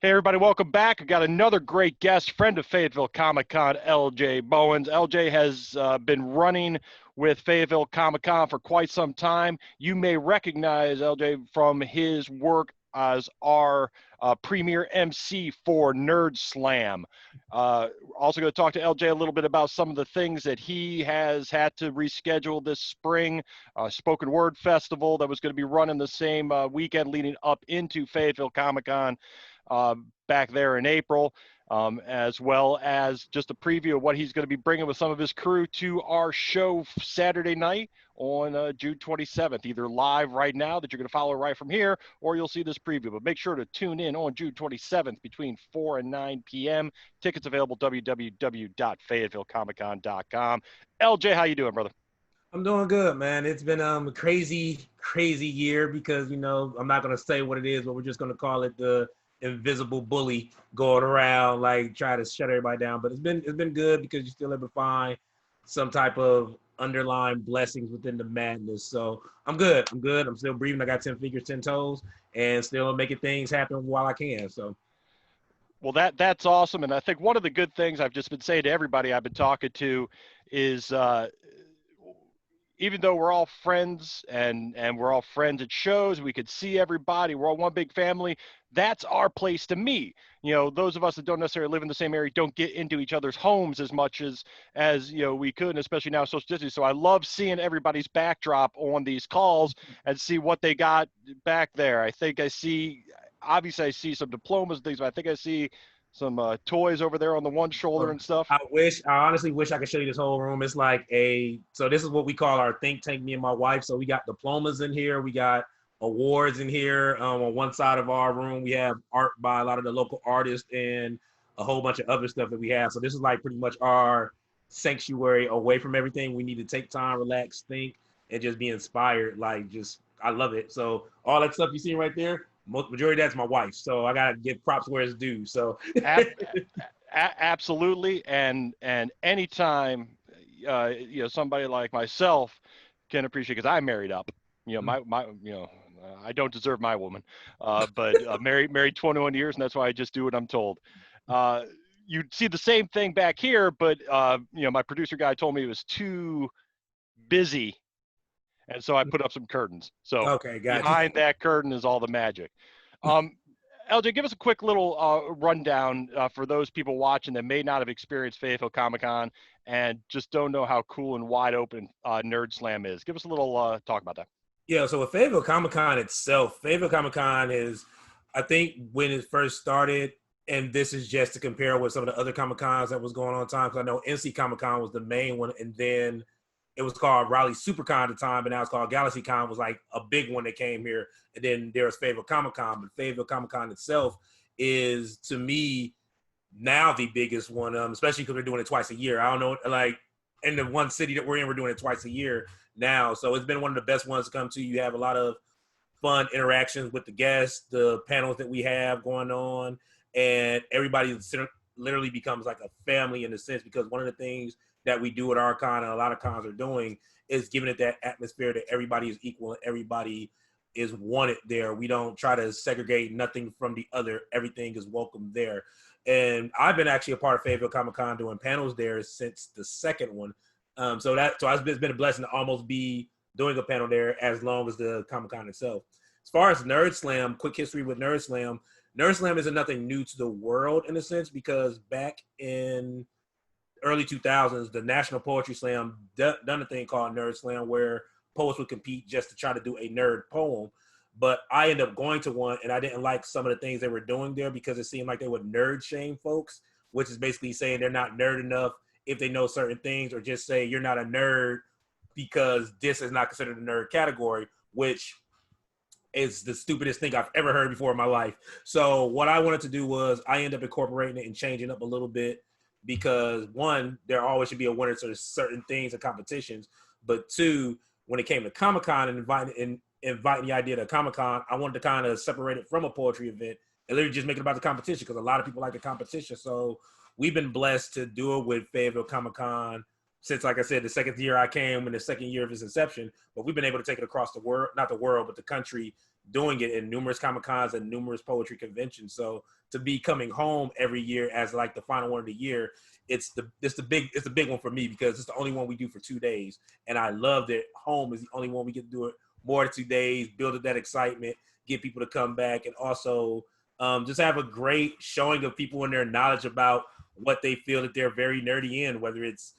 Hey, everybody, welcome back. I got another great guest, friend of Fayetteville Comic Con, LJ Bowens. LJ has been running with Fayetteville Comic Con for quite some time. You may recognize LJ from his work as our premier MC for Nerdslam. Also, going to talk to LJ a little bit about some of the things that he has had to reschedule this spring. Spoken Word Festival that was going to be running the same weekend leading up into Fayetteville Comic Con back there in April, as well as just a preview of what he's going to be bringing with some of his crew to our show Saturday night on June 27th, either live right now that you're going to follow right from here, or you'll see this preview. But make sure to tune in on June 27th between 4 and 9 p.m. Tickets available www.fayettevillecomiccon.com. LJ, how you doing, brother? I'm doing good, man. It's been a crazy year because I'm not gonna say what it is, but we're just gonna call it the invisible bully going around like try to shut everybody down. But it's been good because you're still able to find some type of underlying blessings within the madness. So I'm good. I'm good. I'm still breathing. I got 10 fingers, 10 toes, and still making things happen while I can. So Well, that's awesome, and I think one of the good things I've just been saying to everybody I've been talking to is even though we're all friends and we're all friends at shows, we could see everybody, we're all one big family. That's our place to meet. You know, those of us that don't necessarily live in the same area don't get into each other's homes as much as we could, and especially now social distancing. So I love seeing everybody's backdrop on these calls and see what they got back there. I think I see, obviously I see some diplomas and things, but I think I see some toys over there on the one shoulder and stuff. I honestly wish I could show you this whole room. It's like so this is what we call our think tank, me and my wife. So we got diplomas in here. We got awards in here. On one side of our room, we have art by a lot of the local artists and a whole bunch of other stuff that we have. So this is like pretty much our sanctuary away from everything. We need to take time, relax, think, and just be inspired. I love it. So all that stuff you see right there, majority of that's my wife. So I gotta give props where it's due. So Ab- Absolutely, and anytime somebody like myself can appreciate, because I married up. My I don't deserve my woman, but married 21 years, and that's why I just do what I'm told. Uh, you see the same thing back here, but my producer guy told me it was too busy, and so I put up some curtains. So okay, gotcha. behind that curtain is all the magic. Um, LJ, give us a quick little rundown for those people watching that may not have experienced Fayetteville Comic Con and just don't know how cool and wide open Nerd Slam is. Give us a little talk about that. Yeah, so with Fayetteville Comic Con itself, Fayetteville Comic Con is, I think, when it first started, and this is just to compare with some of the other Comic Cons that was going on at the time, because I know NC Comic Con was the main one, and then it was called Raleigh SuperCon at the time, but now it's called Galaxy Con, was like a big one that came here, and then there was Fayetteville Comic Con, but Fayetteville Comic Con itself is, to me, now the biggest one, especially because we're doing it twice a year. I don't know, like in the one city that we're in, we're doing it twice a year now. So it's been one of the best ones to come to. You have a lot of fun interactions with the guests, the panels that we have going on, and everybody literally becomes like a family in a sense, because one of the things that we do at our con and a lot of cons are doing is giving it that atmosphere that everybody is equal and everybody is wanted there. We don't try to segregate nothing from the other. Everything is welcome there. And I've been actually a part of Fayetteville Comic Con doing panels there since the second one. So it's been a blessing to almost be doing a panel there as long as the Comic Con itself. As far as Nerd Slam, quick history with Nerd Slam. Nerd Slam isn't nothing new to the world in a sense, because back in early 2000s, the National Poetry Slam done a thing called Nerd Slam where poets would compete just to try to do a nerd poem. But I ended up going to one, and I didn't like some of the things they were doing there because it seemed like they would nerd shame folks, which is basically saying they're not nerd enough if they know certain things, or just say you're not a nerd because this is not considered a nerd category, which is the stupidest thing I've ever heard before in my life. So what I wanted to do was I ended up incorporating it and changing up a little bit, because one, there always should be a winner to certain things and competitions, but two, when it came to Comic-Con and inviting the idea to Comic-Con, I wanted to kind of separate it from a poetry event and literally just make it about the competition, because a lot of people like the competition. So we've been blessed to do it with Fayetteville Comic-Con since, like I said, the second year I came, in the second year of its inception. But we've been able to take it across the world, not the world, but the country, doing it in numerous Comic Cons and numerous poetry conventions. So to be coming home every year as like the final one of the year, it's the big one for me because it's the only one we do for 2 days, and I love that home is the only one we get to do it more than 2 days, build that excitement, get people to come back, and also just have a great showing of people and their knowledge about what they feel that they're very nerdy in, whether it's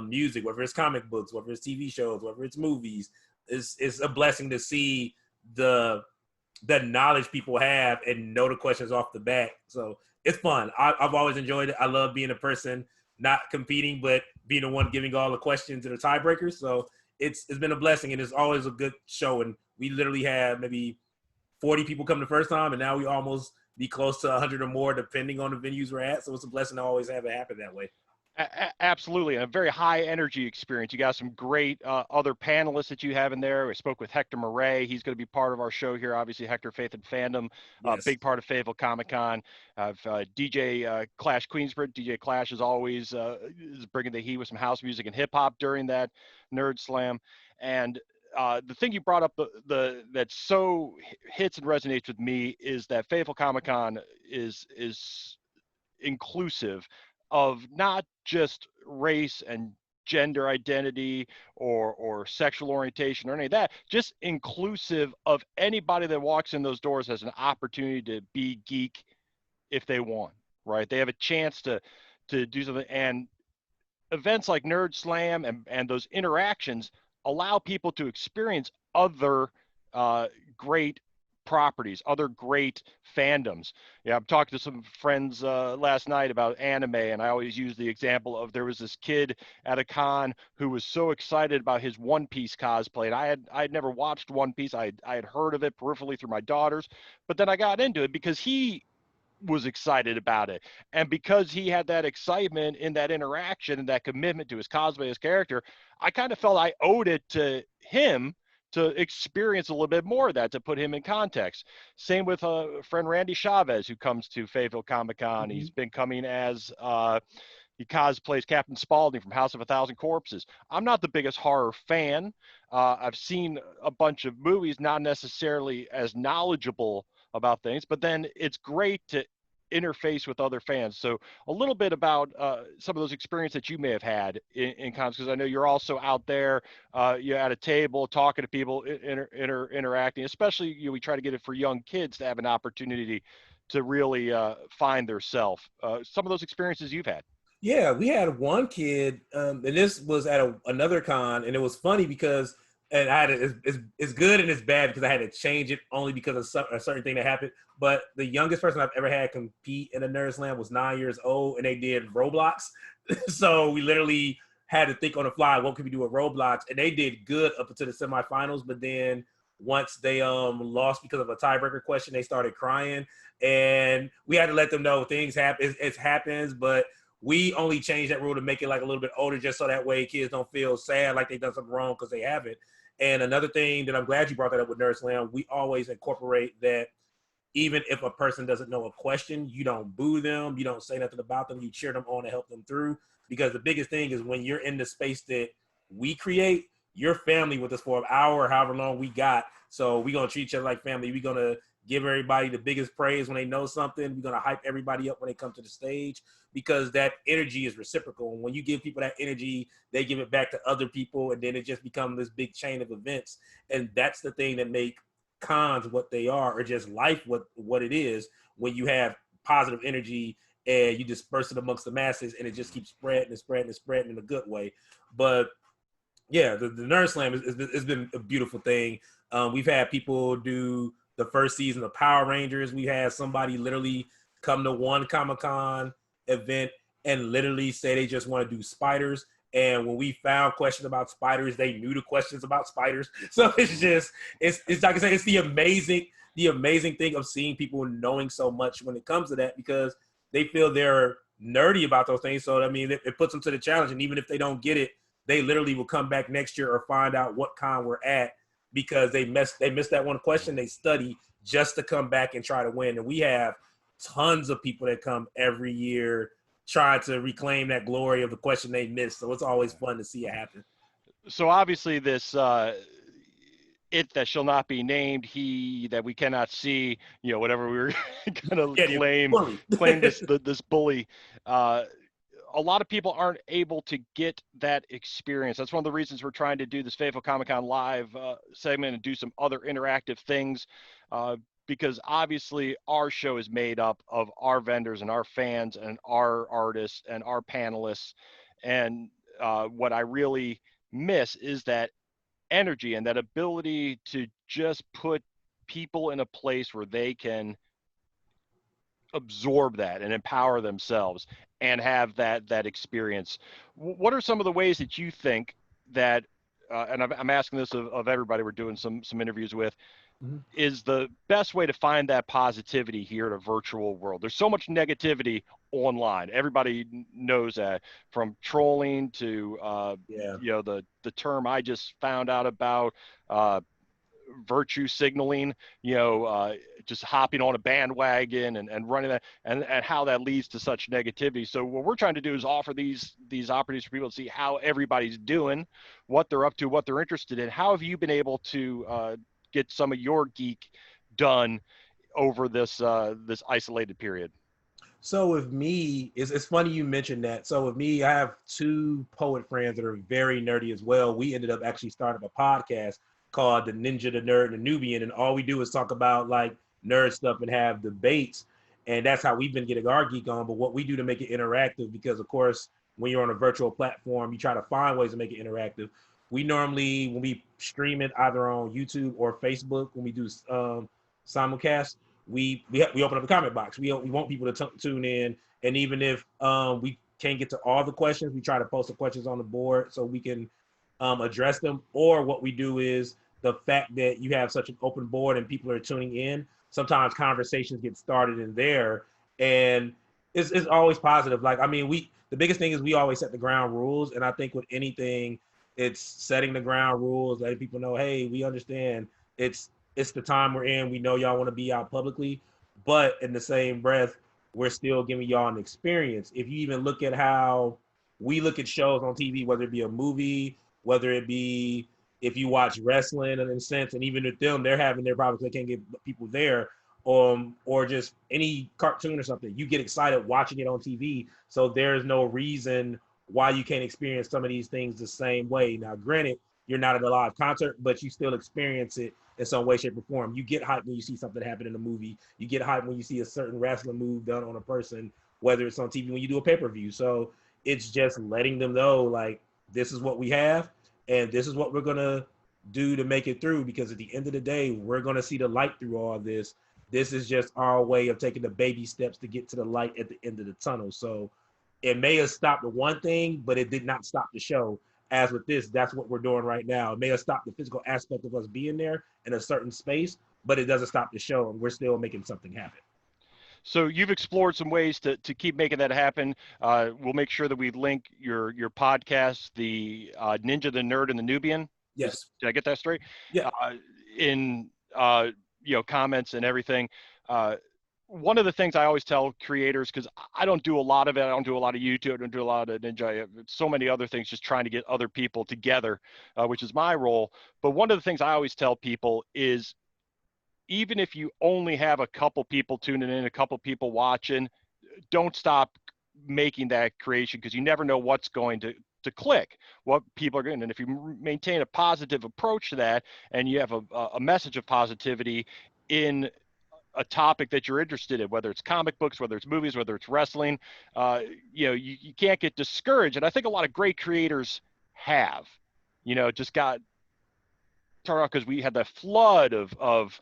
music, whether it's comic books, whether it's TV shows, whether it's movies. It's a blessing to see the knowledge people have and know the questions off the bat. So it's fun. I've always enjoyed it. I love being a person not competing, but being the one giving all the questions and the tiebreakers. So it's been a blessing, and it's always a good show. And we literally had maybe 40 people come the first time, and now we almost be close to 100 or more, depending on the venues we're at. So it's a blessing to always have it happen that way. Absolutely, a very high energy experience. You got some great other panelists that you have in there. We spoke with Hector Murray. He's going to be part of our show here. Obviously, Hector, Faith and Fandom, Yes. Big part of Fayetteville Comic Con. DJ Clash Queensbridge. DJ Clash is always is bringing the heat with some house music and hip hop during that Nerdslam. And the thing you brought up that so hits and resonates with me is that Fayetteville Comic Con is inclusive of not just race and gender identity or sexual orientation or any of that, just inclusive of anybody that walks in those doors has an opportunity to be geek if they want, right? They have a chance to do something. And events like Nerdslam and those interactions allow people to experience other great properties, other great fandoms. Yeah, I'm talking to some friends last night about anime, and I always use the example of there was this kid at a con who was so excited about his One Piece cosplay. And I had never watched One Piece. I had heard of it peripherally through my daughters, but then I got into it because he was excited about it. And because he had that excitement in that interaction and that commitment to his cosplay, his character, I kind of felt I owed it to him to experience a little bit more of that, to put him in context. Same with friend Randy Chavez, who comes to Fayetteville Comic Con. Mm-hmm. He's been coming as he cosplays Captain Spaulding from House of a Thousand Corpses. I'm not the biggest horror fan. I've seen a bunch of movies, not necessarily as knowledgeable about things, but then it's great to interface with other fans. So a little bit about some of those experiences that you may have had in cons, because I know you're also out there, you're at a table talking to people, interacting, especially we try to get it for young kids to have an opportunity to really find their self. Some of those experiences you've had. Yeah, we had one kid, and this was at another con, and it was funny because and I had it's good and it's bad because I had to change it only because of a certain thing that happened. But the youngest person I've ever had compete in a Nerdslam was 9 years old, and they did Roblox. So we literally had to think on the fly, what could we do with Roblox? And they did good up until the semifinals, but then once they lost because of a tiebreaker question, they started crying, and we had to let them know things happen. It happens, but we only changed that rule to make it like a little bit older, just so that way kids don't feel sad like they've done something wrong because they haven't. And another thing that I'm glad you brought that up with Nerdslam, we always incorporate that even if a person doesn't know a question, you don't boo them, you don't say nothing about them, you cheer them on and help them through. Because the biggest thing is when you're in the space that we create, you're family with us for an hour or however long we got. So we're going to treat each other like family. We're going to give everybody the biggest praise when they know something. We're going to hype everybody up when they come to the stage because that energy is reciprocal. And when you give people that energy, they give it back to other people, and then it just becomes this big chain of events. And that's the thing that make cons what they are, or just life what it is, when you have positive energy and you disperse it amongst the masses, and it just keeps spreading and spreading and spreading in a good way. But yeah, the Nerdslam has been a beautiful thing. We've had people do the first season of Power Rangers. We had somebody literally come to one Comic-Con event and literally say they just want to do spiders. And when we found questions about spiders, they knew the questions about spiders. So it's like I said, it's the amazing thing of seeing people knowing so much when it comes to that, because they feel they're nerdy about those things. So, I mean, it puts them to the challenge. And even if they don't get it, they literally will come back next year or find out what con we're at, because they missed that one question. They study just to come back and try to win. And we have tons of people that come every year trying to reclaim that glory of the question they missed. So it's always fun to see it happen. So obviously this it that shall not be named, he that we cannot see, whatever we were going to Yeah, claim this bully. A lot of people aren't able to get that experience. That's one of the reasons we're trying to do this Fayetteville Comic-Con live segment and do some other interactive things, because obviously our show is made up of our vendors and our fans and our artists and our panelists. And what I really miss is that energy and that ability to just put people in a place where they can absorb that and empower themselves and have that experience. What are some of the ways that you think that, and I'm asking this of everybody we're doing some interviews with, Mhm. is the best way to find that positivity here in a virtual world? There's so much negativity online. Everybody knows that, from trolling to, Yeah. the term I just found out about, virtue signaling, just hopping on a bandwagon and running that, and how that leads to such negativity. So what we're trying to do is offer these opportunities for people to see how everybody's doing, what they're up to, what they're interested in. How have you been able to get some of your geek done over this isolated period? So with me, it's funny you mentioned that. So with me, I have two poet friends that are very nerdy as well. We ended up actually starting a podcast called The Ninja, the Nerd, and the Nubian, and all we do is talk about like nerd stuff and have debates, and that's how we've been getting our geek on. But what we do to make it interactive, because of course, when you're on a virtual platform, you try to find ways to make it interactive. We normally, when we stream it either on YouTube or Facebook, when we do simulcast, we open up a comment box. We want people to tune in, and even if we can't get to all the questions, we try to post the questions on the board so we can address them. Or what we do is, the fact that you have such an open board and people are tuning in, sometimes conversations get started in there, and it's always positive. Like, I mean, the biggest thing is we always set the ground rules, and I think with anything, it's setting the ground rules, letting people know, hey, we understand it's the time we're in. We know y'all want to be out publicly, but in the same breath, we're still giving y'all an experience. If you even look at how we look at shows on TV, whether it be a movie, whether it be if you watch wrestling in a sense, and even with them, they're having their problems. They can't get people there, or just any cartoon or something. You get excited watching it on TV, so there's no reason why you can't experience some of these things the same way. Now, granted, you're not at a live concert, but you still experience it in some way, shape, or form. You get hyped when you see something happen in a movie. You get hyped when you see a certain wrestling move done on a person, whether it's on TV when you do a pay-per-view. So it's just letting them know, like, this is what we have, and this is what we're going to do to make it through, because at the end of the day, we're going to see the light through all this. This is just our way of taking the baby steps to get to the light at the end of the tunnel. So it may have stopped the one thing, but it did not stop the show. As with this, that's what we're doing right now. It may have stopped the physical aspect of us being there in a certain space, but it doesn't stop the show, and we're still making something happen. So you've explored some ways to keep making that happen. We'll make sure that we link your podcast, the Ninja, the Nerd, and the Nubian. Yes. Did I get that straight? Yeah. In comments and everything. One of the things I always tell creators, because I don't do a lot of it, I don't do a lot of YouTube, I don't do a lot of Ninja, so many other things, just trying to get other people together, which is my role. But one of the things I always tell people is, even if you only have a couple people tuning in, a couple people watching, don't stop making that creation, because you never know what's going to click, what people are going to. And if you maintain a positive approach to that, and you have a message of positivity in a topic that you're interested in, whether it's comic books, whether it's movies, whether it's wrestling, you can't get discouraged. And I think a lot of great creators have, just got turned off, because we had that flood of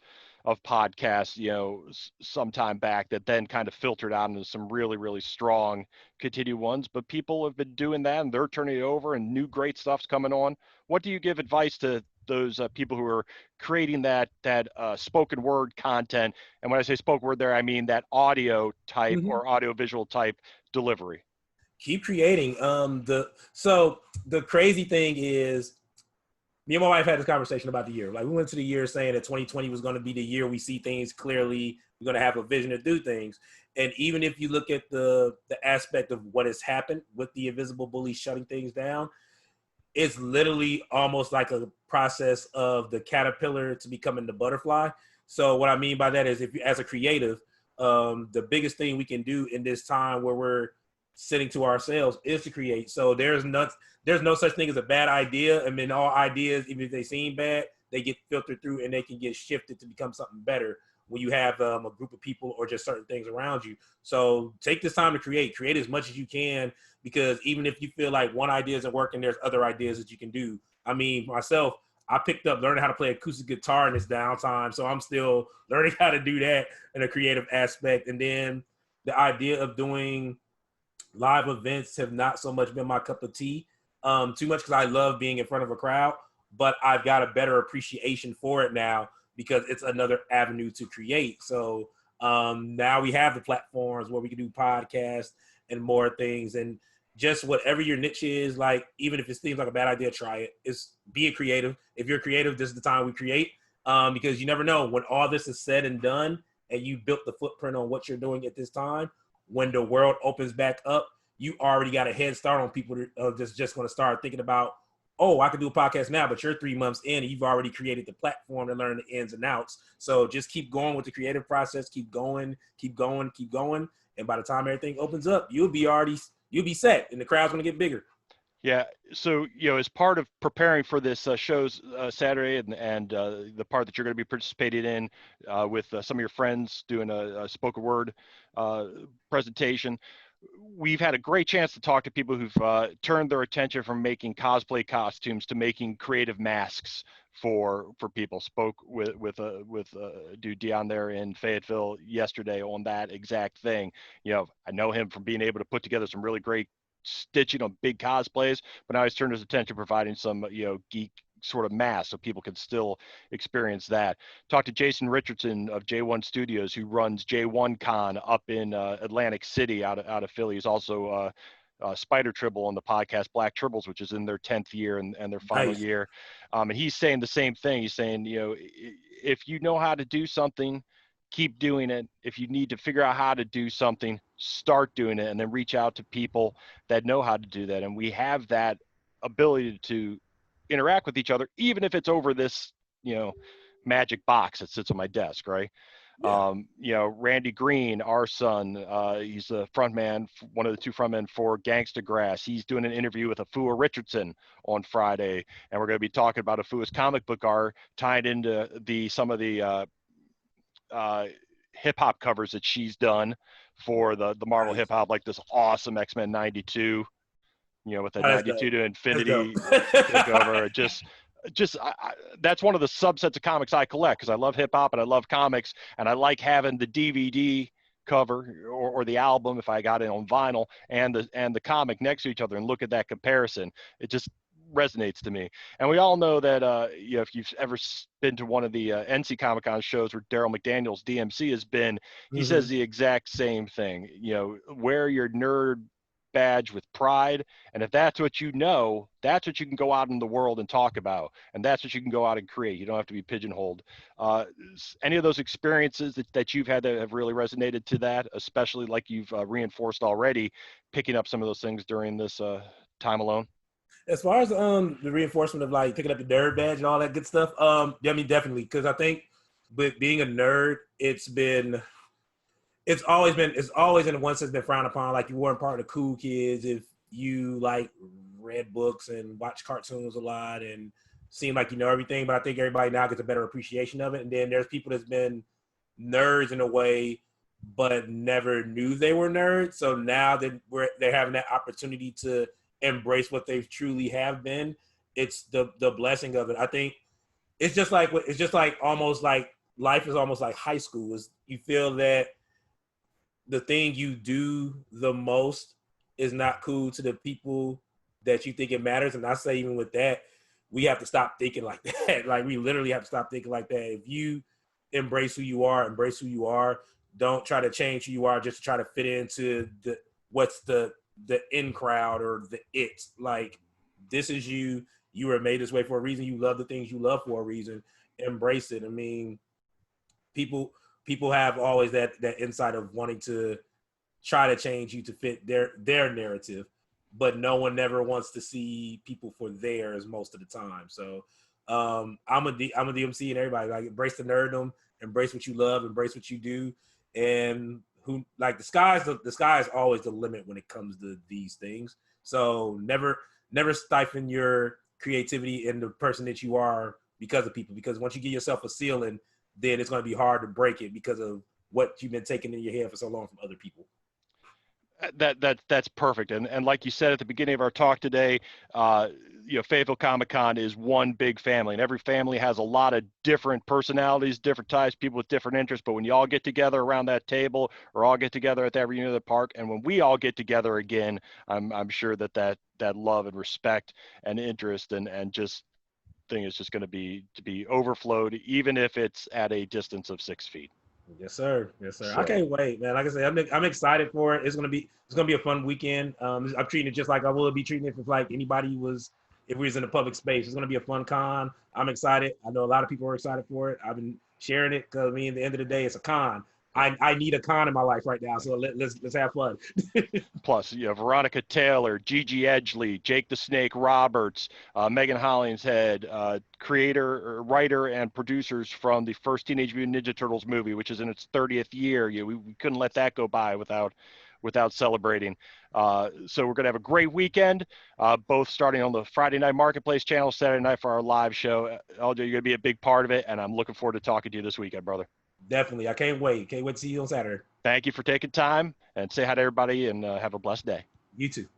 podcasts, some time back, that then kind of filtered out into some really, really strong continued ones. But people have been doing that, and they're turning it over, and new great stuff's coming on. What do you give advice to those people who are creating that spoken word content? And when I say spoken word there, I mean that audio type or audio visual type delivery. Keep creating. So the crazy thing is, me and my wife had this conversation about the year. Like, we went to the year saying that 2020 was going to be the year we see things clearly. We're going to have a vision to do things. And even if you look at the aspect of what has happened with the invisible bully shutting things down, it's literally almost like a process of the caterpillar to becoming the butterfly. So what I mean by that is, if you, as a creative, the biggest thing we can do in this time where we're sitting to ourselves is to create. So there's no such thing as a bad idea. I mean, all ideas, even if they seem bad, they get filtered through and they can get shifted to become something better when you have a group of people or just certain things around you. So take this time to create as much as you can, because even if you feel like one idea isn't working, there's other ideas that you can do. I mean, myself, I picked up learning how to play acoustic guitar in this downtime. So I'm still learning how to do that in a creative aspect. And then the idea of doing live events have not so much been my cup of tea, too much, because I love being in front of a crowd, but I've got a better appreciation for it now because it's another avenue to create. So now we have the platforms where we can do podcasts and more things, and just whatever your niche is, like, even if it seems like a bad idea, try it. It's be a creative. If you're creative, this is the time we create, because you never know when all this is said and done and you built the footprint on what you're doing at this time. When the world opens back up, you already got a head start on people that's just going to start thinking about, oh, I could do a podcast now, but you're 3 months in and you've already created the platform to learn the ins and outs. So just keep going with the creative process, keep going. And by the time everything opens up, you'll be set and the crowd's going to get bigger. Yeah. So, as part of preparing for this show's Saturday and the part that you're going to be participating in with some of your friends doing a spoken word presentation, we've had a great chance to talk to people who've turned their attention from making cosplay costumes to making creative masks for people. Spoke with a dude Dion there in Fayetteville yesterday on that exact thing. I know him from being able to put together some really great stitching on big cosplays, but now he's turned his attention providing some geek sort of mass so people can still experience that. Talked to Jason Richardson of J1 Studios, who runs J1 Con up in Atlantic City out of Philly. He's also Spider Tribble on the podcast Black Tribbles, which is in their 10th year and their final year. And he's saying the same thing. He's saying, if you know how to do something, keep doing it. If you need to figure out how to do something, start doing it, and then reach out to people that know how to do that. And we have that ability to interact with each other, even if it's over this, magic box that sits on my desk, right? Yeah. Randy Green, our son, he's the frontman, one of the two frontmen for Gangsta Grass. He's doing an interview with Afua Richardson on Friday, and we're going to be talking about Afua's comic book art tied into some of the hip hop covers that she's done for the Marvel hip hop, like this awesome X-Men 92, with the 92 to Infinity cover. That's one of the subsets of comics I collect, because I love hip hop and I love comics, and I like having the DVD cover or the album, if I got it on vinyl, and the comic next to each other and look at that comparison. It just resonates to me. And we all know that if you've ever been to one of the NC Comic Con shows where Daryl McDaniels DMC has been, he says the exact same thing. Wear your nerd badge with pride, and if that's what that's what you can go out in the world and talk about, and that's what you can go out and create. You don't have to be pigeonholed. Any of those experiences that you've had that have really resonated to that, especially like you've reinforced already, picking up some of those things during this time alone? As far as the reinforcement of like picking up the nerd badge and all that good stuff, I mean, definitely, because I think, but being a nerd, it's always in one sense been frowned upon. Like, you weren't part of the cool kids if you like read books and watch cartoons a lot and seem like you know everything. But I think everybody now gets a better appreciation of it. And then there's people that's been nerds in a way, but never knew they were nerds. So now that they're having that opportunity to embrace what they truly have been, it's the blessing of it. I think it's just like almost like life is almost like high school. Is you feel that the thing you do the most is not cool to the people that you think it matters. And I say, even with that, we have to stop thinking like that. Like, we literally have to stop thinking like that. If you embrace who you are, don't try to change who you are just to try to fit into the in crowd or the it. Like, this is you were made this way for a reason. You love the things you love for a reason. Embrace it. I mean, people have always that insight of wanting to try to change you to fit their narrative. but no one never wants to see people for theirs most of the time. So I'm a DMC, and everybody like embrace the nerddom, embrace what you love, embrace what you do, and who like the sky is always the limit when it comes to these things. So never stifle your creativity in the person that you are because of people. Because once you give yourself a ceiling, then it's going to be hard to break it because of what you've been taking in your head for so long from other people. That's perfect. And like you said at the beginning of our talk today, Fayetteville Comic Con is one big family, and every family has a lot of different personalities, different types, people with different interests. But when you all get together around that table, or all get together at that reunion of the park, and when we all get together again, I'm sure that love and respect and interest and just thing is just going to be overflowed, even if it's at a distance of 6 feet. Yes, sir. Yes, sir. I So. can't wait, man. Like I said, I'm excited for it. It's gonna be a fun weekend. I'm treating it just like I would be treating it if like anybody was if we was in a public space. It's gonna be a fun con. I'm excited. I know a lot of people are excited for it. I've been sharing it because at the end of the day, it's a con. I need a con in my life right now. So let's have fun. Plus, Veronica Taylor, Gigi Edgley, Jake the Snake Roberts, Megan Hollingshead, creator, writer, and producers from the first Teenage Mutant Ninja Turtles movie, which is in its 30th year. We couldn't let that go by without celebrating. So we're going to have a great weekend, both starting on the Friday Night Marketplace channel, Saturday night for our live show. LJ, you're going to be a big part of it, and I'm looking forward to talking to you this weekend, brother. Definitely. I can't wait. Can't wait to see you on Saturday. Thank you for taking time, and say hi to everybody, and have a blessed day. You too.